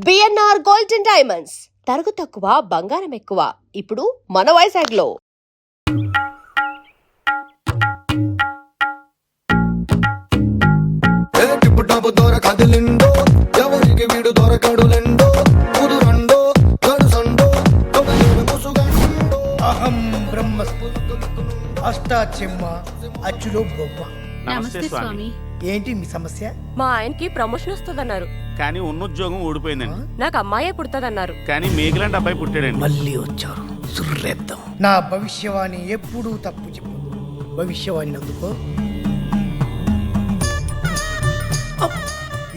BNR golden diamonds తరుగు తక్కువ బంగారం ఎక్కువ. ఇప్పుడు మన వైజాగ్లో. అహం బ్రహ్మస్మి అష్టాచెమ్మ అచ్చులో బొమ్మ. నమస్తే స్వామి. ఏంటి మీ సమస్య? మా ఆయనకి ప్రమోషన్ వస్తుందన్నారు, కానీ ఉన్న ఉద్యోగం ఊడిపోయిందండి. నాకు అమ్మాయే పుడతదన్నారు. కానీ మేఘలాంటి అబ్బాయి పుట్టాడండి. మళ్ళీ వచ్చారు, సుర్రేద్దాం. నా భవిష్యవాణి ఎప్పుడూ తప్పు చెప్పు. భవిష్యవాణి అందుకో.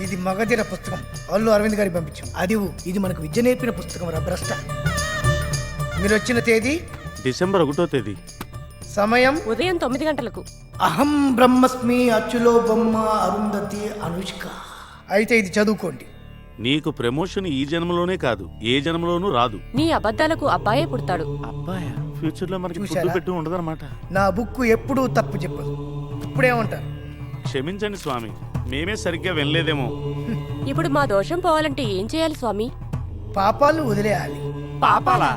ఇది మగధిర పుస్తకం, అల్లు అరవింద్ గారికి పంపించాం. ఇది మనకు విద్య నేర్పిన పుస్తకం రా భ్రష్ట. మీరు వచ్చిన తేదీ డిసెంబర్ 1వ తేదీ, సమయం ఉదయం 9 గంటలకు. అహం బ్రహ్మస్మి అచ్చులో బొమ్మ అరుంధతి అనుష్క. అయితే ఇది చదువుకోండి. నీకు ప్రమోషన్ ఈ జన్మలోనే కాదు, ఏ జన్మలోనూ రాదు. నీ అబద్ధాలకు అబ్బాయే పుడతాడు. అబ్బాయా? ఫ్యూచర్ లో మనకి చూశారా? ఫుడ్ పెట్టు ఉండదన్నమాట. నా బుక్ ఎప్పుడూ తప్పు చెప్పదు. ఇప్పుడేమంటారు? క్షమించండి స్వామి, మేమే సరిగ్గా వినలేదేమో. ఇప్పుడు మా దోషం పోవాలంటే ఏం చేయాలి స్వామి? పాపాలను వదిలేయాలి. పాపాలా?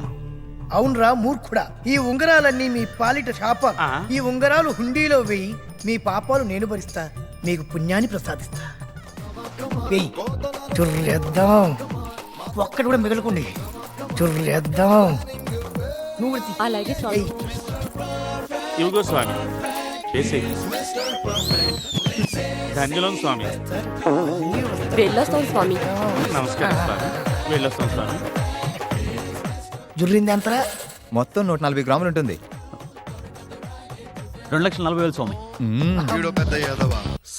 అవునరా మూర్ఖుడా, ఈ ఉంగరాలన్నీ మీ పాలిట శాపాలు. ఈ ఉంగరాలు హుండీలో వేయి, మీ పాపాలు నేను భరిస్తా, మీకు పుణ్యాన్ని ప్రసాదిస్తా. వెయ్యి. చుర్రేద్దాం. ఒక్కటి కూడా మిగలకుండి. చుర్రేద్దాం. నువ్వు కూడా తీ. అలాగే స్వామి. వెయ్యి. ఇవిగో స్వామి, చేసే ధన్యులం స్వామి. వెళ్ళొస్తాం స్వామి. నమస్కారం స్వామి, వెళ్ళొస్తాం స్వామి. జుర్రింది అంతరా? మొత్తం 140 గ్రాములు ఉంటుంది. 2,40,000 స్వామి.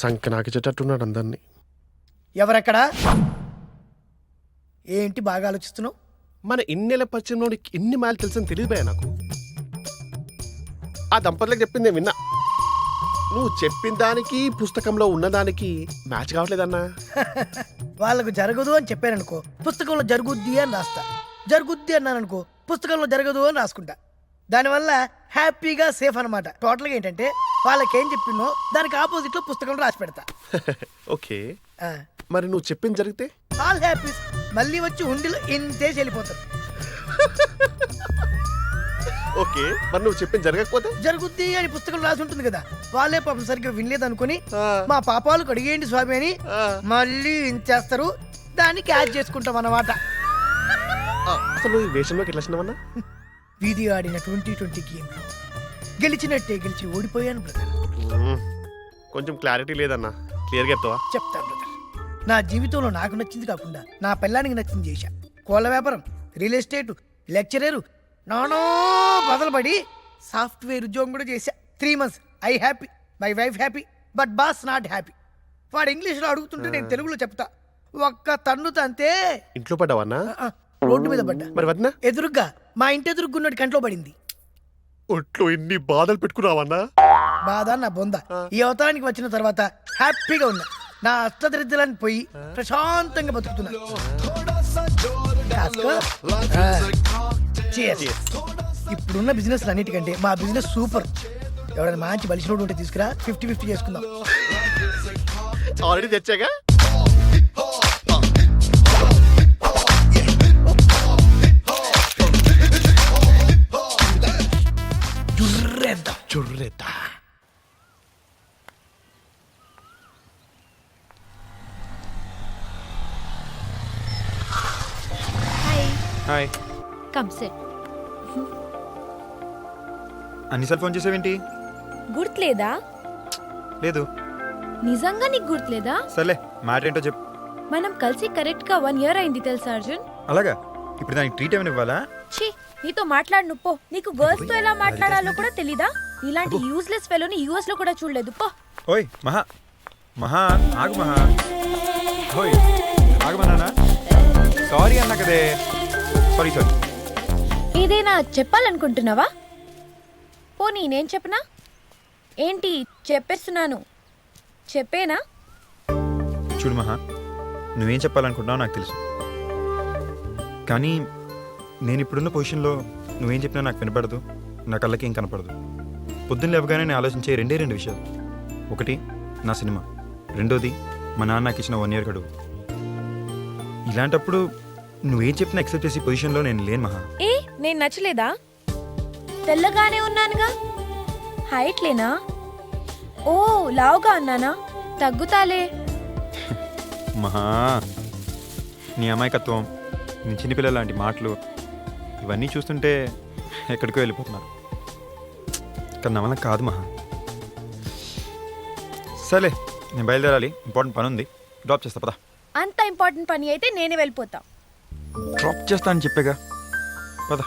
సంకనాకి చెట్టున్నాడు అందరినీ. ఎవరెక్కడా? ఏంటి బాగా ఆలోచిస్తున్నావు? మన ఇన్నెల పశ్చిమలో ఇన్ని మైలు తెలుసని తెలియదు భయ నాకు. ఆ దంపతులకు చెప్పింది నేను విన్నా. నువ్వు చెప్పిన దానికి పుస్తకంలో ఉన్నదానికి మ్యాచ్ కావట్లేదన్నా. వాళ్ళకు జరగదు అని చెప్పాననుకో, పుస్తకంలో జరుగుద్ది అని రాస్తా. జరుగుద్ది అన్నాననుకో, పుస్తకంలో జరగదు అని రాసుకుంటా. దానివల్ల హ్యాపీగా సేఫ్ అనమాట. టోటల్గా ఏంటంటే వాళ్ళకేం చెప్పినో దానికి ఆపోజిట్ లో పుస్తకంలో రాసి పెడతా. ఓకే, మరి నువ్వు చెప్పింది జరిగితే ఆల్ హ్యాపీస్. మళ్ళీ వచ్చి హుండీలో ఇంతేసి వెళ్ళిపోతారు. ఓకే, మరి నువ్వు చెప్పింది జరగకపోతే? జరుగుద్ది అని పుస్తకంలో రాసి ఉంటుంది కదా, వాళ్ళే పాపం సరిగ్గా వినలేదు అనుకుని మా పాపాలు కడిగేయండి స్వామి అని మళ్ళీ ఇంచేస్తారు. దాన్ని క్యాచ్ చేసుకుంటాం అన్నమాట. అసలు ఈ వేషంలోకి ఎట్లా వచ్చినావన్నా? వీధి ఆడిన 2020 గేమ్ లో గెలిచినట్టే గెలిచి ఓడిపోయాను బ్రదర్. కొంచెం క్లారిటీ లేదన్నా, క్లియర్గా చెప్తావా? చెప్తా బ్రదర్. నా జీవితంలో నాకు నచ్చింది కాకుండా నా పిల్లానికి నచ్చింది చేశా. కోళ్ళ వ్యాపారం, రియల్ ఎస్టేట్, లెక్చరర్, నానో బదలబడి సాఫ్ట్వేర్ ఉద్యోగం కూడా చేశా. 3 months I happy, my wife happy, but boss not happy. వాడు ఇంగ్లీష్లో అడుగుతుంటే నేను తెలుగులో చెప్తా. ఒక్క తన్ను తంతే ఇంట్లో పడ్డావన్నా? రోడ్డు మీద పడ్డా. మరి వదినా? ఎదురుగ్గా మా ఇంటి ఎదురుగున్నట్టు కంట్లో పడింది. ఒంట్లో ఇన్ని బాధలు పెట్టుకున్నావన్నా? బాధ నా బొంద. ఈ అవతారానికి వచ్చిన తర్వాత హ్యాపీగా ఉన్నా. నా అష్టదరిద్రాన్ని పోయి ప్రశాంతంగా బతుకుతున్నా. ఇప్పుడున్న బిజినెస్ అన్నిటికంటే మా బిజినెస్ సూపర్. ఎవరైనా మంచి బలిసినోడు ఉంటే తీసుకురా, 50-50 చేసుకుందాం. ఆల్రెడీ తెచ్చాగా. చుర్రేద్దా. హాయ్. Come SIT. అన్నిసార్లు ఫోన్ చేసావేంటి? గుర్తులేదా? లేదు. నిజంగా నీకు గుర్తులేదా? సర్లే, మ్యాటర్ ఏంటో చెప్పు. మనం కలిసి కరెక్ట్ గా 1 year అయింది తెలుసా అర్జున్? అలాగా? ఇప్పుడు దానికి ట్రీట్ ఏమైనా ఇవ్వాలా? ఛీ, నీతో మాట్లాడు పో. నీకు గర్ల్స్ తో ఎలా మాట్లాడాలో కూడా తెలీదా? ఇలాంటి యూజ్లెస్ ఫెలోని యూఎస్ లో కూడా చూడలేదు పో. ఓయ్ మహా, మహా ఆగు. మహా ఓయ్ ఆగమన్నానా? సారీ అన్నా కదే. సారీ. ఏదైనా చెప్పాలనుకుంటున్నావా? పో, నేనేం చెప్పనా? ఏంటి చెప్పేస్తున్నాను, చెప్పేనా? చూడు మహా, నువ్వేం చెప్పాలనుకుంటున్నావు నాకు తెలుసు. కానీ నేను ఇప్పుడున్న పొజిషన్లో నువ్వేం చెప్పినా నాకు వినపడదు, నా కళ్ళకి ఏం కనపడదు. పొద్దున్న లేవగానే నేను ఆలోచించే రెండే 2 విషయాలు. ఒకటి నా సినిమా, రెండోది మా నాన్న నాకు ఇచ్చిన 1 year గడువు. ఈ ఇలాంటప్పుడు నువ్వేం చెప్పినా యాక్సెప్ట్ చేసే పొజిషన్లో నేను లేను మహా. ఏ నేను నచ్చలేదా? తెల్లగానే ఉన్నానుగా. హైట్ లేనా? ఓ లావుగా అన్నానా? తగ్గుతాలే. మహా, నీ అమాయకత్వం, నీ చిన్నపిల్లల లాంటి మాటలు ఇవన్నీ చూస్తుంటే ఎక్కడికో వెళ్ళిపోతున్నారు. కానీ నా వల్ల కాదు మహా. సరే, నేను బయలుదేరాలి, ఇంపార్టెంట్ పని ఉంది. డ్రాప్ చేస్తా పదా. అంత ఇంపార్టెంట్ పని అయితే నేనే వెళ్ళిపోతా. డ్రాప్ చేస్తా అని చెప్పాగా, పదా.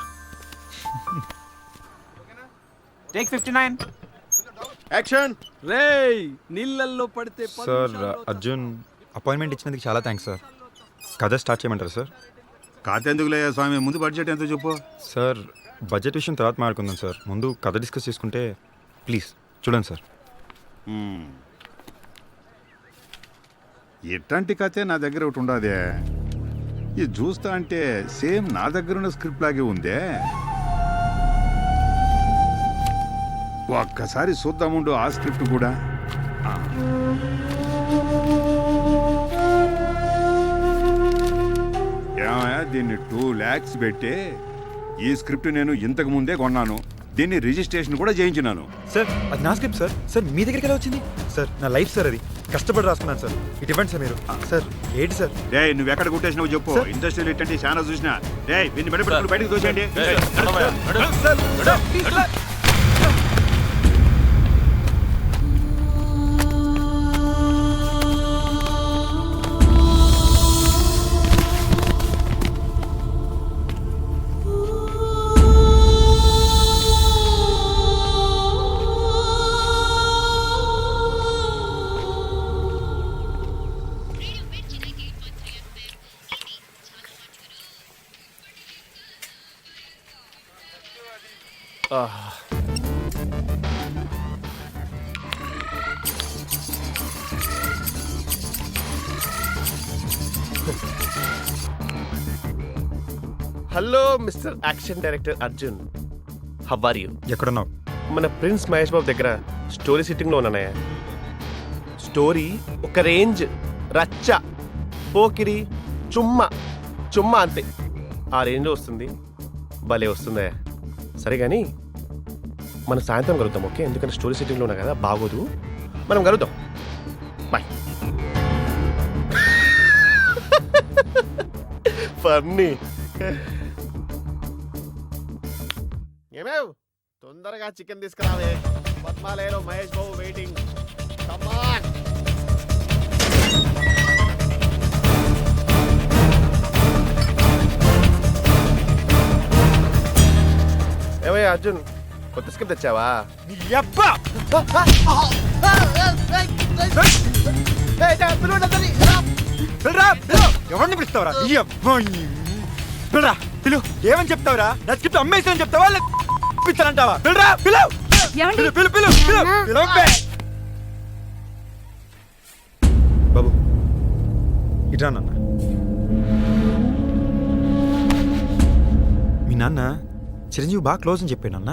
టేక్ 59. యాక్షన్. రేయ్ నీళ్ళల్లో పడితే సార్, అర్జున్ అపాయింట్మెంట్ ఇచ్చినందుకు చాలా థ్యాంక్స్ సార్. కథ స్టార్ట్ చేయమంటారు సార్? కాతెందుకులే స్వామి, ముందు బడ్జెట్ ఎంతో చెప్పు. సార్, బడ్జెట్ విషయం తర్వాత మాట్లాడుకుందాం సార్. ముందు కథ డిస్కస్ చేసుకుంటే ప్లీజ్ చూడండి సార్. ఎట్లాంటి కథే నా దగ్గర ఒకటి ఉండదే. ఇది చూస్తా అంటే సేమ్ నా దగ్గర ఉన్న స్క్రిప్ట్ లాగే ఉందే. ఒక్కసారి చూద్దాముండు ఆ స్క్రిప్ట్ కూడా. ఏమయ్యా, దీన్ని 2 lakhs పెట్టి ఈ స్క్రిప్ట్ నేను ఇంతకు ముందే కొన్నాను. దీన్ని రిజిస్ట్రేషన్ కూడా చేయించినాను. సార్, అది నా స్క్రిప్ట్ సార్. సార్, మీ దగ్గరికి ఎలా వచ్చింది సార్? నా లైఫ్ సార్, అది కష్టపడి రాసుకున్నాను సార్. ఇటు ఇవ్వండి సార్ మీరు. సార్ ఏంటి సార్? రే, నువ్వు ఎక్కడ కొట్టేసినావు చెప్పు. ఇండస్ట్రియల్ ఇట్టంటే చాలా చూసినా. రే, వీన్ని బయటకు తోసేయండి. Hello mister action director Arjun, how are you? ఎక్కడున్నావు? మన ప్రిన్స్ మహేష్ బాబు దగ్గర స్టోరీ సిట్టింగ్లో ఉన్నానయ్యా. స్టోరీ ఒక రేంజ్, రచ్చ, పోకిరి, చుమ్మా అంతే. ఆ రేంజ్లో వస్తుంది, భలే వస్తుందయ్యా. సరే కానీ మనం సాయంత్రం కలుద్దాం, ఓకే? ఎందుకంటే స్టోరీ సిట్టింగ్లో ఉన్నా కదా, బాగోదు. మనం కలుద్దాం. బాయ్. ఫన్నీ. ఏమేవ్, తొందరగా చికెన్ తీసుకురావే. పద్మాలయలో మహేష్ బాబు వెయిటింగ్. కమాన్. ఏమయ్యా అర్జున్, కొత్త స్క్రిప్ట్ తెచ్చావా? ఎవరిని పిలుస్తావరా? పిలు, ఏమని చెప్తావరా? నా స్క్రిప్ట్ అమ్మేసి చెప్తావా పిలుస్తానంటావా? బాబు ఇట్రా నాన్న. మీ నాన్న చిరంజీవి బాగా క్లోజ్ అని చెప్పాడు అన్న.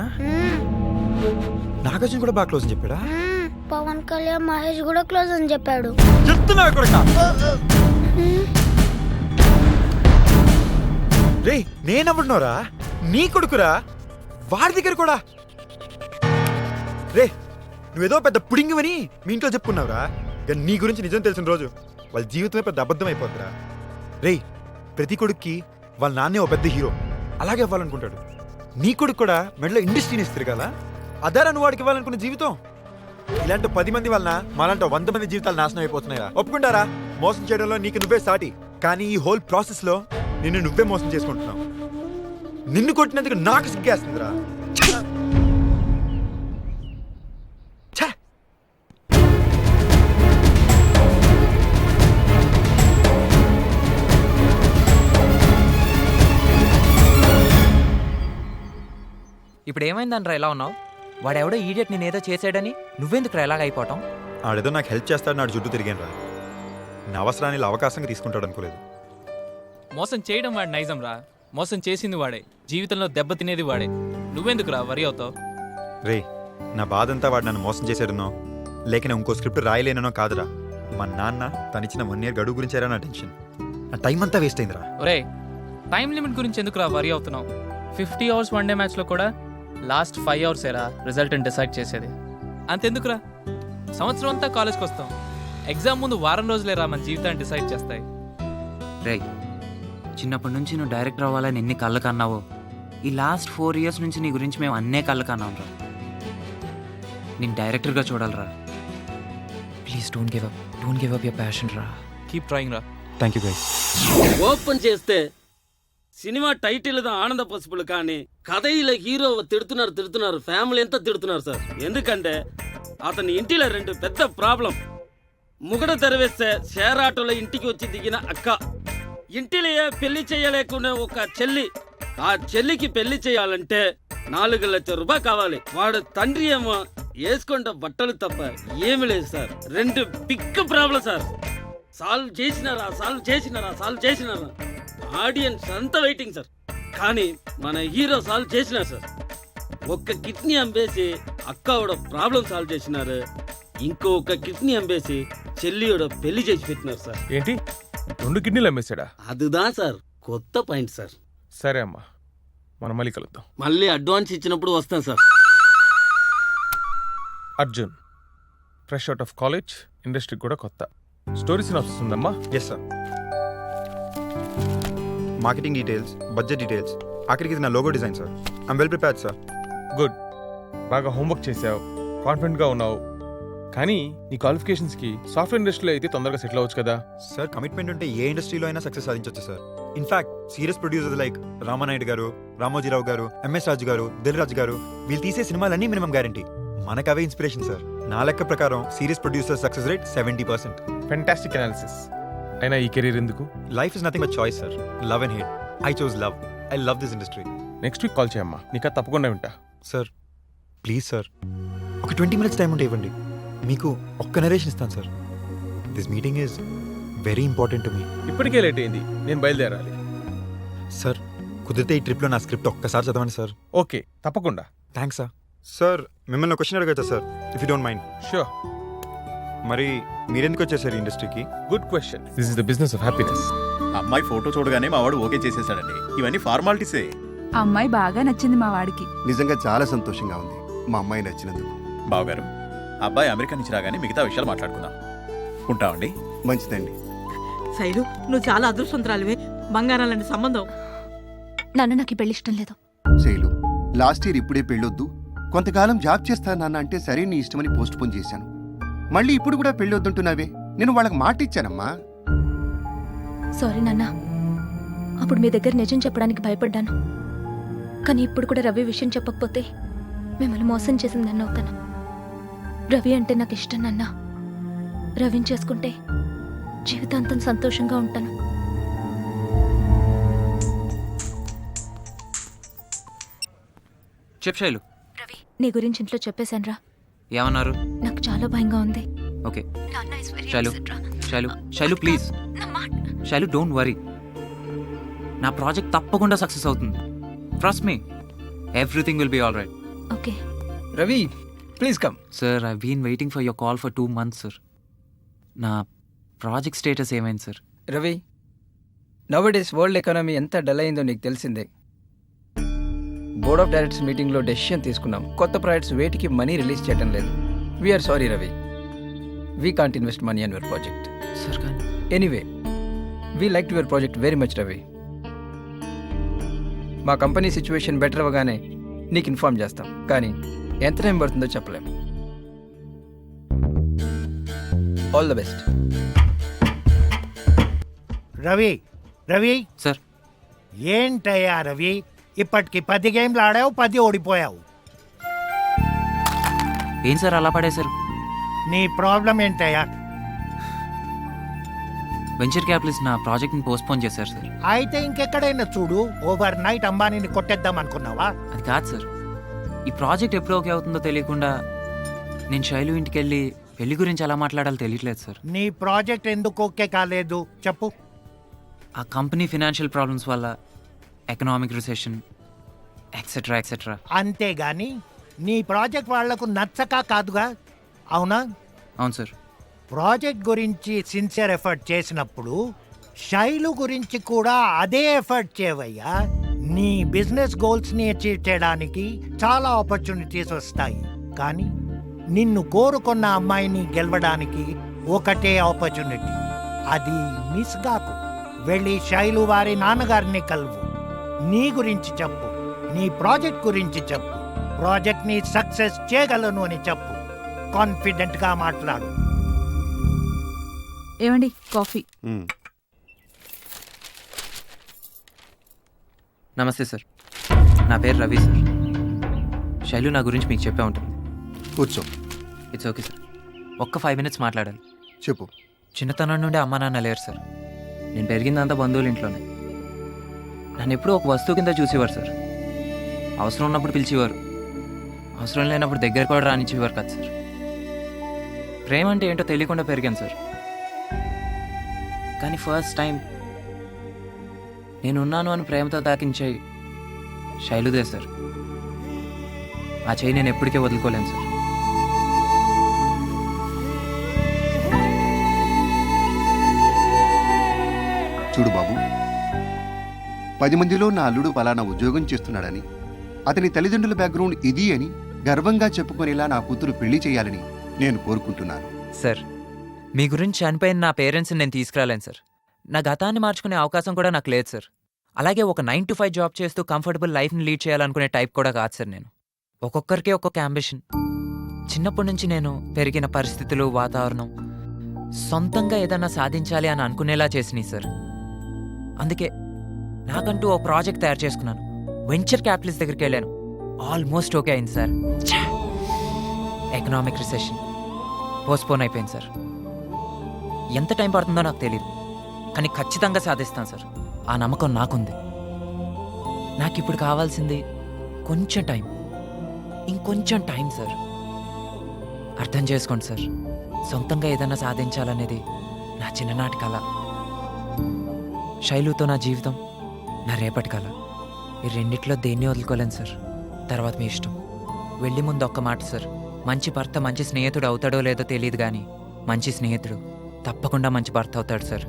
నాగార్జున కూడా బాగా క్లోజ్ అని చెప్పాడా? పవన్ కళ్యాణ్ మహేష్ కూడా క్లోజ్ అని చెప్పాడు. చెప్తున్నా కొడుకా. రే, నేనవ్వడున్నారా? నీ కొడుకురా, వాడి దగ్గర కూడా. రే, నువ్వేదో పెద్ద పుడింగివని మీ ఇంట్లో చెప్పుకున్నావురా. కానీ నీ గురించి నిజం తెలిసిన రోజు వాళ్ళ జీవితమే పెద్ద అబద్ధం అయిపోతురా. రే, ప్రతి కొడుక్కి వాళ్ళ నాన్నే ఒక పెద్ద హీరో, అలాగే అవ్వాలనుకుంటాడు. నీ కొడుకు కూడా మెడలో ఇండస్ట్రీని ఇస్తారు కదా, అదారా నువ్వు వాడికి ఇవ్వాలనుకున్న జీవితం. ఇలాంటి 10 మంది వలన మాలాంటి 100 మంది జీవితాలు నాశనం అయిపోతున్నాయా? ఒప్పుకుంటారా? మోసం చేయడంలో నీకు నువ్వే సాటి, కానీ ఈ హోల్ ప్రాసెస్ లో నిన్ను నువ్వే మోసం చేసుకుంటున్నావు. నిన్ను కొట్టినందుకు నాకు సిగ్గేస్తుందిరా. ఇప్పుడు ఏమైందనరా ఇలా ఉన్నావు? వాడెవడో ఈడియట్ నేనేదో చేసాడని నువ్వెందుకు ఎలాగ అయిపోవటం? ఆడేదో నాకు హెల్ప్ చేస్తాడు, నాడు చుట్టూ తిరిగాను రా. నా అవసరాన్ని ఇలా అవకాశంగా తీసుకుంటాడు అనుకోలేదు. మోసం చేయడం వాడి నైజం రా. మోసం చేసింది వాడే, జీవితంలో దెబ్బ తినేది వాడే. నువ్వెందుకు రా వరి అవుతావు? రే, నా బాధంతా వాడు నన్ను మోసం చేశాడనో లేక నేను ఇంకో స్క్రిప్ట్ రాయలేనో కాదురా. మా నాన్న తనిచ్చిన 1 year గడువు గురించారా నా టెన్షన్. నా టైం అంతా వేస్ట్ అయిందిరా. ఒరే టైం లిమిట్ గురించి ఎందుకురా వరీ అవుతున్నావు? 50 అవర్స్ వన్ డే మ్యాచ్లో కూడా లాస్ట్ 5 అవర్స్ ఏరా రిజల్ట్ డిసైడ్ చేసేది. అంతెందుకురా, సంవత్సరం అంతా కాలేజ్కి వస్తాం, ఎగ్జామ్ ముందు వారం రోజులేరా మన జీవితాన్ని డిసైడ్ చేస్తాయి. రే, చిన్నప్పటి నుంచి నువ్వు డైరెక్టర్ అవ్వాలని ఎన్ని కళ్ళు కన్నావో, ఈ లాస్ట్ 4 years నుంచి నీ గురించి మేము అన్నే కళ్ళు కన్నాం రా. నేను డైరెక్టర్గా చూడాలరా. Please don't give up your passion రా. కీప్ ట్రైయింగ్ రా. Thank you guys. ఓపెన్ చేస్తే సినిమా టైటిల్ ఆనంద పసుపులు, కానీ కథ ఇలా హీరో తిడుతున్నారు, ఫ్యామిలీ అంతా తిడుతున్నారు సార్. ఎందుకంటే అతని ఇంటిలో 2 పెద్ద ప్రాబ్లం. ముగడ తెరవేస్తే షేర్ ఆటోలో ఇంటికి వచ్చి దిగిన అక్క, ఇంటిలో పెళ్లి చేయలేకుండా ఒక చెల్లి, ఆ చెల్లికి పెళ్లి చేయాలంటే 4 లక్షల రూపాయలు కావాలి. వాడు తండ్రి ఏమో వేసుకుంటే బట్టలు తప్ప ఏమి లేదు sir. 2 big problem sir. Solve చేసినారా ఆడియన్స్ అంతా వెయిటింగ్ సార్. కానీ మన హీరో సాల్వ్ చేసినారు సార్. ఒక్క కిడ్నీ అమ్మేసి అక్కవడ ప్రాబ్లం సాల్వ్ చేసినారు. ఇంకొక కిడ్నీ అమ్మేసి చెల్లియోడ పెళ్లి చేసి పెట్టినారు సార్. ఏంటి 2 కిడ్నీలు అమ్మేశాడా? అదుదా సార్ కొత్త పాయింట్ సార్. సరే అమ్మా, మనం మళ్ళీ కలుద్దాం. మళ్ళీ అడ్వాన్స్ ఇచ్చినప్పుడు వస్తాను sir. Arjun, fresh out of college, industry కూడా కొత్త. స్టోరీ సినాప్సిస్ ఉందమ్మా? Yes sir. Marketing details, budget details, ఆఖరికి ఇది నా logo design sir. I'm well prepared sir. Good, బాగా హోంవర్క్ చేసావు, కాన్ఫిడెంట్గా ఉన్నావు. కానీ నీ క్వాలిఫికేషన్స్కి సాఫ్ట్వేర్ ఇండస్ట్రీలో అయితే తొందరగా సెటిల్ అవ్వచ్చు కదా. సార్, కమిట్మెంట్ ఉంటే ఏ ఇండస్ట్రీలో అయినా సక్సెస్ సాధించవచ్చు sir. In fact serious producers like Ramanaidu గారు, రామోజీరావు గారు, ఎంఎస్ రాజు గారు, దిల్ రాజు గారు, వీళ్ళు తీసే సినిమాలన్నీ మినిమం గ్యారంటీ. మనకు అవే ఇన్స్పిరేషన్ సార్. నా లెక్క ప్రకారం serious producer success rate 70%. Fantastic analysis. అయినా ఈ కెరీర్ ఎందుకు? Life is nothing but choice sir. Love and hate. I chose love. I love this industry. Next week call చేయమ్మా, నీకు తప్పకుండా వింటా. సార్ ప్లీజ్ సార్, ఒక 20 minutes టైం ఉంటే ఇవ్వండి. మీకు ఒక్క నరేషన్ ఇస్తాను sir. This meeting is very important to me. ఇప్పటికే లేట్ అయింది, నేను బయలుదేరాలి. సార్ కుదిరితే ఈ ట్రిప్లో నా స్క్రిప్ట్ ఒక్కసారి చదవండి సార్. ఓకే, తప్పకుండా. Thanks sir. సార్ మిమ్మల్ని క్వశ్చన్ అడగచ్చా sir, if you don't mind? Sure. మరి మీరెందుకు వచ్చేసారు ఇండస్ట్రీకి? Good question. This is the business of happiness. అమ్మాయి ఫోటో చూడగానే మా వాడు ఓకే చేసేసాడండి. ఇవన్నీ ఫార్మాలిటీసే. అమ్మాయి బాగా నచ్చింది మా వాడికి. నిజంగా చాలా సంతోషంగా ఉంది మా అమ్మాయి నచ్చినందుకు. బావగారు, అబ్బాయి అమెరికా నుంచి రాగానే మిగతా విషయాలు మాట్లాడుకుందాం. ఉంటామండి. మంచిదండి. శైలు, నువ్వు చాలా అదృష్టవంతురాలివే. బంగారం లాంటి సంబంధం. నాన్న, నాకు ఈ పెళ్లి ఇష్టం లేదు. శైలు, లాస్ట్ ఇయర్ ఇప్పుడే పెళ్ళొద్దు, కొంతకాలం జాబ్ చేస్తానన్న అంటే సరే నీ ఇష్టమని పోస్ట్ పోన్ చేశాను. మళ్ళీ ఇప్పుడు కూడా పెళ్లి వద్దుంటున్నావే. నేను వాళ్ళకి మాట ఇచ్చానమ్మా. సారీ నాన్న, అప్పుడు మీ దగ్గర నిజం చెప్పడానికి భయపడ్డాను. కానీ ఇప్పుడు కూడా రవి విషయం చెప్పకపోతే మిమ్మల్ని మోసం చేసింది నన్ను అవుతాను. రవి అంటే నాకు ఇష్టం నాన్న. రవిని చేసుకుంటే జీవితాంతం సంతోషంగా ఉంటాను. చెప్పు శైలు. రవి, నీ గురించి ఇంట్లో చెప్పేశాను రా. ఏమన్నారు? నాకు చాలా భయంగా ఉంది. Okay Shailu please. Shailu, don't worry. నా ప్రాజెక్ట్ తప్పకుండా సక్సెస్ అవుతుంది. Trust me, everything will be all right. Okay Ravi, please come. Sir, I been waiting for your call for 2 months sir. నా ప్రాజెక్ట్ స్టేటస్ ఏమైంది sir? Ravi, nowadays world economy ఎంత dull అయిందో నీకు తెలిసిందే. Board of directors మీటింగ్లో decision తీసుకున్నాం. కొత్త projects వేటికి మనీ రిలీజ్ చేయడం లేదు. We are sorry Ravi, we can't invest money on your project. Sir కానీ anyway, we like your project very much Ravi. మా కంపెనీ సిచ్యువేషన్ బెటర్ అవ్వగానే నీకు ఇన్ఫార్మ్ చేస్తాం, కానీ ఎంత టైం పడుతుందో చెప్పలేం. All the best. Ravi, Ravi sir. ఏంటయ్యా రవి, ఇప్పటికి 10 గేమ్లు ఆడావు, 10 ఓడిపోయావు. ఏం సార్ అలా పడేశారు? నీ ప్రాబ్లం ఏంటయ్యా? వెంచర్ క్యాపిటలిస్ట్ నా ప్రాజెక్ట్ని పోస్ట్పోన్ చేశారు సార్. అయితే ఇంకెక్కడైనా చూడు. ఓవర్ నైట్ అంబానీని కొట్టేద్దాం అనుకున్నావా? అది కాదు సార్, ఈ ప్రాజెక్ట్ ఎప్పుడు ఓకే అవుతుందో తెలియకుండా నేను శైలు ఇంటికి వెళ్ళి పెళ్లి గురించి ఎలా మాట్లాడాలో తెలియట్లేదు సార్. నీ ప్రాజెక్ట్ ఎందుకు ఓకే కాలేదు చెప్పు. ఆ కంపెనీ ఫినాన్షియల్ ప్రాబ్లమ్స్ వల్ల, ఎకనామిక్ రిసెషన్, ఎక్సెట్రా ఎక్సెట్రా. అంతేగాని నీ ప్రాజెక్ట్ వాళ్లకు నచ్చక కాదుగా, అవునా? అవును సార్. ప్రాజెక్ట్ గురించి సిన్సియర్ ఎఫర్ట్ చేసినప్పుడు శైలు గురించి కూడా అదే ఎఫర్ట్ చేయవయ్యా. నీ బిజినెస్ గోల్స్ని అచీవ్ చేయడానికి చాలా ఆపర్చునిటీస్ వస్తాయి, కానీ నిన్ను కోరుకున్న అమ్మాయిని గెలవడానికి ఒకటే ఆపర్చునిటీ. అది మిస్ కాకు. వెళ్ళి శైలు వారి నాన్నగారిని కలువు. నీ గురించి చెప్పు, నీ ప్రాజెక్ట్ గురించి చెప్పు. ప్రాజెక్ట్ని సక్సెస్ చేయగలను అని చెప్పు. కాన్ఫిడెంట్గా మాట్లాడు. ఏమండి కాఫీ? నమస్తే సార్, నా పేరు రవి సార్. శైలు నా గురించి మీకు చెప్పే ఉంటుంది. కూర్చో. It's okay sir. ఒక్క 5 minutes మాట్లాడాలి. చెప్పు. చిన్నతనం నుండి అమ్మా నాన్న లేరు సార్. నేను పెరిగిందంతా బంధువుల ఇంట్లోనే. నన్ను ఎప్పుడూ ఒక వస్తువు కింద చూసేవారు సార్. అవసరం ఉన్నప్పుడు పిలిచేవారు, అవసరం లేనప్పుడు దగ్గర కూడా రానిచ్చేవారు కాదు సార్. ప్రేమ అంటే ఏంటో తెలియకుండా పెరిగాను సార్. కానీ ఫస్ట్ టైం నేనున్నాను అని ప్రేమతో తాకించే శైలుదే సార్. ఆ చేయి నేను ఎప్పటికీ వదులుకోలేను సార్. చూడు బాబు, 10 మందిలో నా అల్లుడు పలానా ఉద్యోగం చేస్తున్నాడని, అతని తల్లిదండ్రుల బ్యాక్గ్రౌండ్ ఇది అని గర్వంగా చెప్పుకునేలా నా కూతురు పెళ్లి చేయాలని నేను కోరుకుంటున్నాను. సార్, మీ గురించి చనిపోయిన నా పేరెంట్స్ని నేను తీసుకురాలేను సార్. నా గతాన్ని మార్చుకునే అవకాశం కూడా నాకు లేదు సార్. అలాగే ఒక 9 to 5 జాబ్ చేస్తూ కంఫర్టబుల్ లైఫ్ని లీడ్ చేయాలనుకునే టైప్ కూడా కాదు సార్ నేను. ఒక్కొక్కరికి ఒక్కొక్క అంబిషన్. చిన్నప్పటి నుంచి నేను పెరిగిన పరిస్థితులు, వాతావరణం సొంతంగా ఏదన్నా సాధించాలి అని అనుకునేలా చేసినాయి సార్. అందుకే నాకంటూ ఓ ప్రాజెక్ట్ తయారు చేసుకున్నాను. వెంచర్ క్యాపిటలిస్ట్ దగ్గరికి వెళ్ళాను. ఆల్మోస్ట్ ఓకే అయింది సార్. ఎకనామిక్ రిసెషన్ పోస్ట్పోన్ అయిపోయింది సార్. ఎంత టైం పడుతుందో నాకు తెలియదు, కానీ ఖచ్చితంగా సాధిస్తాను సార్. ఆ నమ్మకం నాకుంది. నాకు ఇప్పుడు కావాల్సింది కొంచెం టైం, ఇంకొంచెం టైం సార్. అర్థం చేసుకోండి సార్, సొంతంగా ఏదైనా సాధించాలనేది నా చిన్ననాటి కళ. శైలుతో నా జీవితం, నా రేపటి కళ. ఈ రెండిట్లో దేన్ని వదులుకోలేను సార్. తర్వాత మీ ఇష్టం. వెళ్ళి ముందు ఒక్క మాట సార్, మంచి భర్త మంచి స్నేహితుడు అవుతాడో లేదో తెలియదు, కానీ మంచి స్నేహితుడు తప్పకుండా మంచి భర్త అవుతాడు సార్.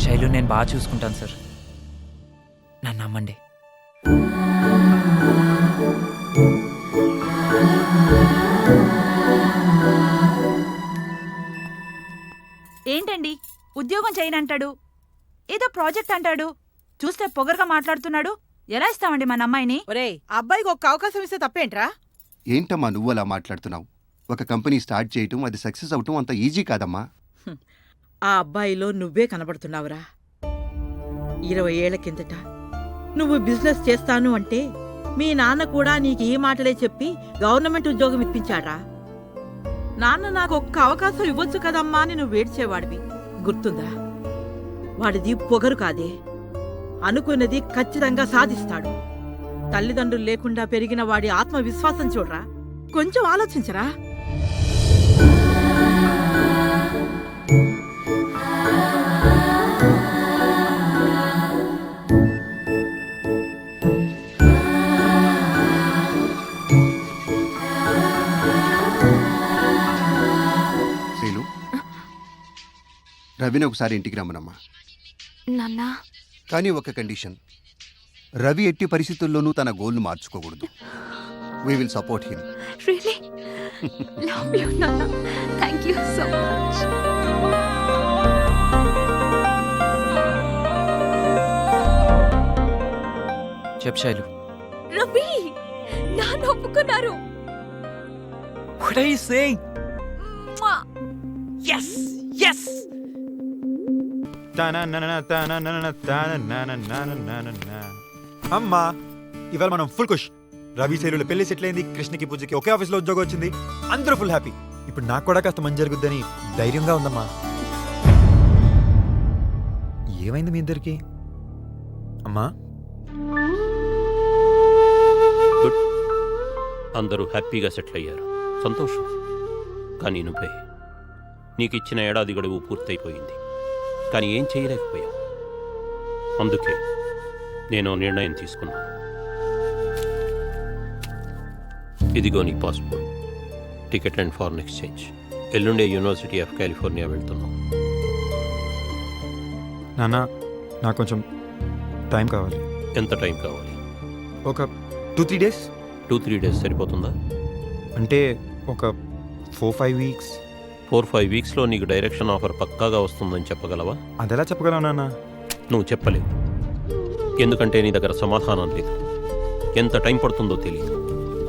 శైలు నేను బాగా చూసుకుంటాను సార్, నన్ను నమ్మండి. ఏంటండి ఉద్యోగం చేయనంటాడు, ఏదో ప్రాజెక్ట్ అంటాడు, చూస్తే పొగరుగా మాట్లాడుతున్నాడు. ఎలా ఇస్తామండి మన అమ్మాయిని? ఒరే, అబ్బాయికి ఒక అవకాశం ఇస్తే తప్పేంట్రా? ఏంటమ్మా నువ్వు అలా మాట్లాడుతున్నావు? ఒక కంపెనీ స్టార్ట్ చేయటం, అది సక్సెస్ అవటం అంత ఈజీ కాదమ్మా. ఆ అబ్బాయిలో నువ్వే కనబడుతున్నావురా. 20 ఏళ్ల కిందట నువ్వు బిజినెస్ చేస్తాను అంటే మీ నాన్న కూడా నీకు ఈ మాటలే చెప్పి గవర్నమెంట్ ఉద్యోగం ఇప్పించాడా? నాన్న నాకు ఒక్క అవకాశం ఇవ్వచ్చు కదమ్మా అని నువ్వు వేడ్చేవాడివి, గుర్తుందా? వాడిది పొగరు కాదే, అనుకున్నది ఖచ్చితంగా సాధిస్తాడు. తల్లిదండ్రులు లేకుండా పెరిగిన వాడి ఆత్మవిశ్వాసం చూడరా, కొంచెం ఆలోచించరా. రవిని ఒకసారి ఇంటికి రమ్మనమ్మా. నాన్నా, కానీ ఒక కండిషన్, రవి ఎట్టి పరిస్థితుల్లోనూ తన గోల్ను మార్చుకోకూడదు. We will support him. Really love you నాన్నా. Thank you so much. చెప్ శైలు. రవి, నాన్న ఒప్పుకున్నారు. What are you saying? Yes, yes. అమ్మా, ఇవాళ మనం ఫుల్ ఖుష్. రవి శైలుల పెళ్లి సెటిల్ అయింది, కృష్ణకి పూజకి ఒకే ఆఫీస్లో ఉద్యోగం వచ్చింది, అందరూ ఫుల్ హ్యాపీ. ఇప్పుడు నాకు కూడా కాస్త మంచి జరుగుద్దని ధైర్యంగా ఉందమ్మా. ఏమైంది మీ ఇద్దరికి? అమ్మా, గుడ్, అందరూ హ్యాపీగా సెటిల్ అయ్యారు, సంతోషం. కానీ నువ్వే, నీకు ఇచ్చిన ఏడాది గడువు పూర్తయిపోయింది, కానీ ఏం చేయలేకపోయావు. అందుకే నేను నిర్ణయం తీసుకున్నాను. ఇదిగో నీ passport, ticket and foreign exchange. ఎల్లుండే యూనివర్సిటీ ఆఫ్ కాలిఫోర్నియా వెళ్తున్నాం. నాన్న నాకు కొంచెం టైం కావాలి. ఎంత టైం కావాలి? ఒక 2-3 డేస్. 2-3 డేస్ సరిపోతుందా? అంటే ఒక 4-5 వీక్స్. 4-5 వీక్స్లో నీకు డైరెక్షన్ ఆఫర్ పక్కాగా వస్తుందని చెప్పగలవా? అదెలా చెప్పగలవు నాన్న? నువ్వు చెప్పలేవు, ఎందుకంటే నీ దగ్గర సమాధానం లేదు. ఎంత టైం పడుతుందో తెలియదు,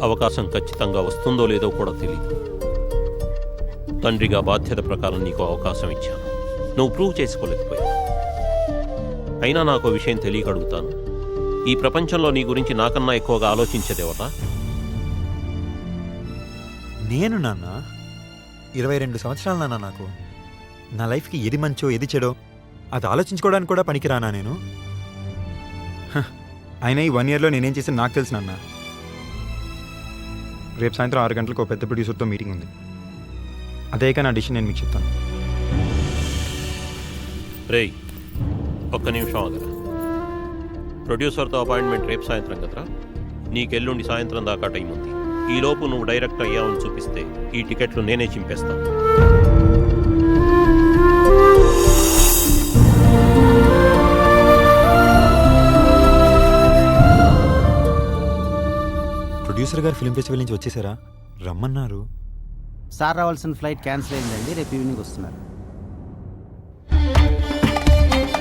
అవకాశం ఖచ్చితంగా వస్తుందో లేదో కూడా తెలియదు. తండ్రిగా బాధ్యత ప్రకారం నీకు అవకాశం ఇచ్చాను, నువ్వు ప్రూవ్ చేసుకోలేకపోయావు. అయినా నాకు విషయం తెలియక అడుగుతాను, ఈ ప్రపంచంలో నీ గురించి నాకన్నా ఎక్కువగా ఆలోచించేదేవతా? నేను నాన్న 22 సంవత్సరాలు నాన్న. నాకు నా లైఫ్కి ఏది మంచో ఏది చెడో అది ఆలోచించుకోవడానికి కూడా పనికిరానా నేను? అయినా ఈ 1 ఇయర్లో నేనేం చేసి నాకు తెలుసు నాన్న. రేపు సాయంత్రం 6 గంటలకు ఒక పెద్ద ప్రొడ్యూసర్తో మీటింగ్ ఉంది. అదే నా డిసిషన్ నేను మీకు చెప్తాను. రేయ్, ఒక్క నిమిషం ఆగరా. ప్రొడ్యూసర్తో అపాయింట్మెంట్ రేపు సాయంత్రం కదరా? నీకెల్లుండి సాయంత్రం దాకా టైం ఉంది. ఈలోపు నువ్వు డైరెక్ట్ అయ్యావని చూపిస్తే ఈ టికెట్లు నేనే చింపేస్తాను. ప్రొడ్యూసర్ గారు ఫిల్మ్ ఫెస్టివల్ నుంచి వచ్చేసారా? రమ్మన్నారు. సార్ రావాల్సిన ఫ్లైట్ క్యాన్సిల్ అయిందండి, రేపు ఈవినింగ్ వస్తున్నారు.